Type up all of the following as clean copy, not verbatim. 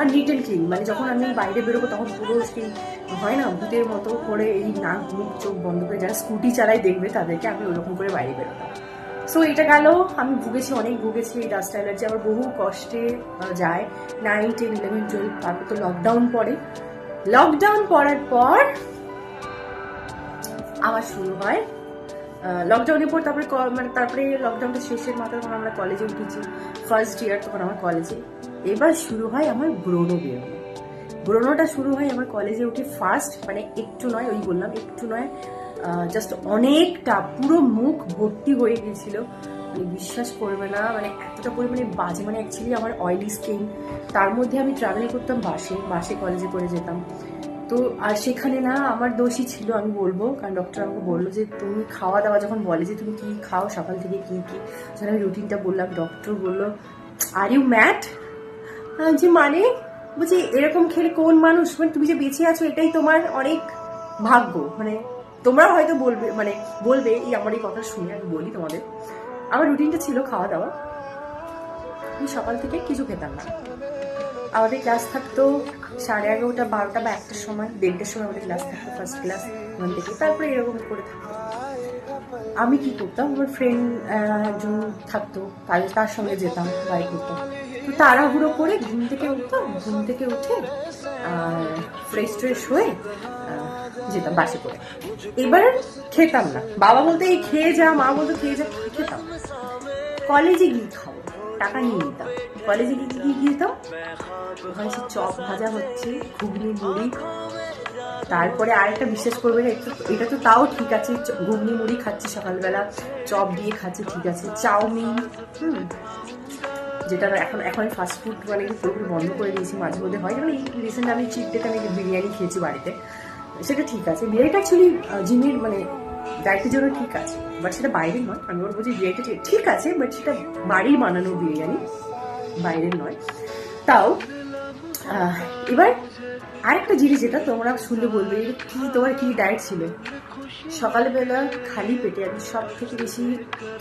R neat and clean, মানে যখন আমি বাইরে বেরোবো তখন পুরো সেই হয় না ভূতের মতো করে এই নাক মুখ চোখ বন্ধ করে যারা স্কুটি চালাই দেখবে তাদেরকে আমি ওরকম করে বাইরে বেরোতাম। সো এটা গেল, আমি ভুগেছি, অনেক ভুগেছি এই ডাস্ট অ্যালার্জি, আমার বহু কষ্টে যায় 9, 10, 11, 12, তারপর তো লকডাউন পড়ে। লকডাউন পড়ার পর আবার শুরু হয় লকডাউনের পর, তারপরে মানে তারপরে লকডাউনটা শেষের মাথায় তখন আমরা কলেজে উঠেছি, ফার্স্ট ইয়ার তখন আমার কলেজে। এবার শুরু হয় আমার ব্রণ বেরোনো। ব্রণটা শুরু হয় আমার কলেজে উঠে ফার্স্ট, মানে একটু নয়, ওই বললাম একটু নয়, জাস্ট অনেকটা, পুরো মুখ ভর্তি হয়ে গিয়েছিল, মানে বিশ্বাস করবে না, মানে এতটা পরিমাণে বাজে, মানে অ্যাকচুয়ালি আমার অয়েলি স্কিন, তার মধ্যে আমি ট্রাভেল করতাম বাসে কলেজে করে যেতাম। তো আর সেখানে না আমার দোষই ছিল আমি বলবো, কারণ ডক্টর আমাকে বললো যে তুমি খাওয়া দাওয়া যখন বলে যে তুমি কি খাও সকাল থেকে কি কি, যখন আমি রুটিনটা বললাম ডক্টর বললো আর ইউ ম্যাড, যে মানে বলছি এরকম খেলে কোন মানুষ, মানে তুমি যে বেঁচে আছো এটাই তোমার অনেক ভাগ্য, মানে তোমরা হয়তো বলবে এই আমার এই কথা শুনে, আমি বলি তোমাদের আমার রুটিনটা ছিল খাওয়া দাওয়া, আমি সকাল থেকে কিছু খেতাম না। আমাদের ক্লাস থাকতো 11:30, 12টা বা 1টার সময়, 1:30টার সময় আমাদের ক্লাস থাকতো, ফার্স্ট ক্লাস ওখান থেকে, তারপরে এরকম করে থাকতো। আমি কি করতাম, আমার ফ্রেন্ড একজন থাকতো, তার সঙ্গে যেতাম, বাইক করতাম, তো তাড়াহুড়ো করে ঘুম থেকে উঠতাম, ঘুম থেকে উঠে ফ্রেশ হয়ে যেতাম বাসে করে। এবার খেতাম না, বাবা বলতে এই খেয়ে যা, মা বলতো খেয়ে যা, খেতাম। কলেজে গিয়ে খাবো, টাকা নিয়ে নিতাম, কলেজে গিয়ে কি দিতাম, ওখানে সে চপ ভাজা হচ্ছে, ঘুগনি মুড়ি, তারপরে আরেকটা বিশ্বাস করবে না, এটা তো তাও ঠিক আছে, ঘুগনি মুড়ি খাচ্ছি সকালবেলা, চপ দিয়ে খাচ্ছি ঠিক আছে, চাউমিন, যেটা এখন ফাস্ট ফুড মানে পুরোপুরি বন্ধ করে দিয়েছি, মাঝে মধ্যে হয়, যেমন এই রিসেন্ট আমি চিট ডেতে আমি বিরিয়ানি খেয়েছি বাড়িতে, সেটা ঠিক আছে, বিরিয়ানিটা অ্যাকচুয়ালি জিমের মানে ডায়েটের জন্য ঠিক আছে, বাট সেটা বাইরের নয়, আমি বলবো যে বিরিয়ানিটা ঠিক আছে, বাট সেটা বাড়ির বানানো বিরিয়ানি, বাইরের নয়। তাও এবার আরেকটা জিনিস যেটা তোমরা শুনলে বলবে কি তোমার কি ডায়েট ছিল, সকালবেলা খালি পেটে আমি সব থেকে বেশি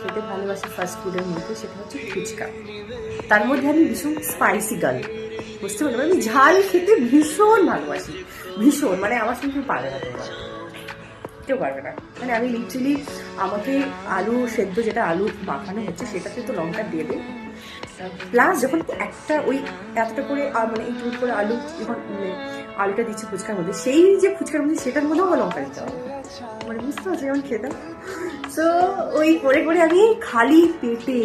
খেতে ভালোবাসি ফাস্ট ফুডের মধ্যে, সেটা হচ্ছে ফুচকা। তার মধ্যে আমি ভীষণ স্পাইসি গার্ল, বুঝতে পারলাম, আমি ঝাল খেতে ভীষণ ভালোবাসি, ভীষণ, মানে আমার সঙ্গে কেউ পারবে না, কেউ পারবে না, মানে আমি লিটারালি, আমাকে আলু সেদ্ধ যেটা আলু মাখানো হচ্ছে সেটাতে তো লঙ্কা দিয়ে দেয়, প্লাস যখন একটা ওই এতটা করে মানে একটু করে আলু যখন আলুটা দিচ্ছে ফুচকার মধ্যে, সেই যে ফুচকার মধ্যে সেটার মধ্যেও আমার লঙ্কা দিতে হবে, মানে বুঝতে পারছি যেমন খেতাম। তো ওই করে আমি খালি পেটে,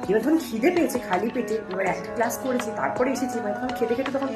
এবার তখন খিদে পেয়েছে খালি পেটে, এবার একটা ক্লাস করেছি তারপরে এসেছি, এবার তখন খেতে তখন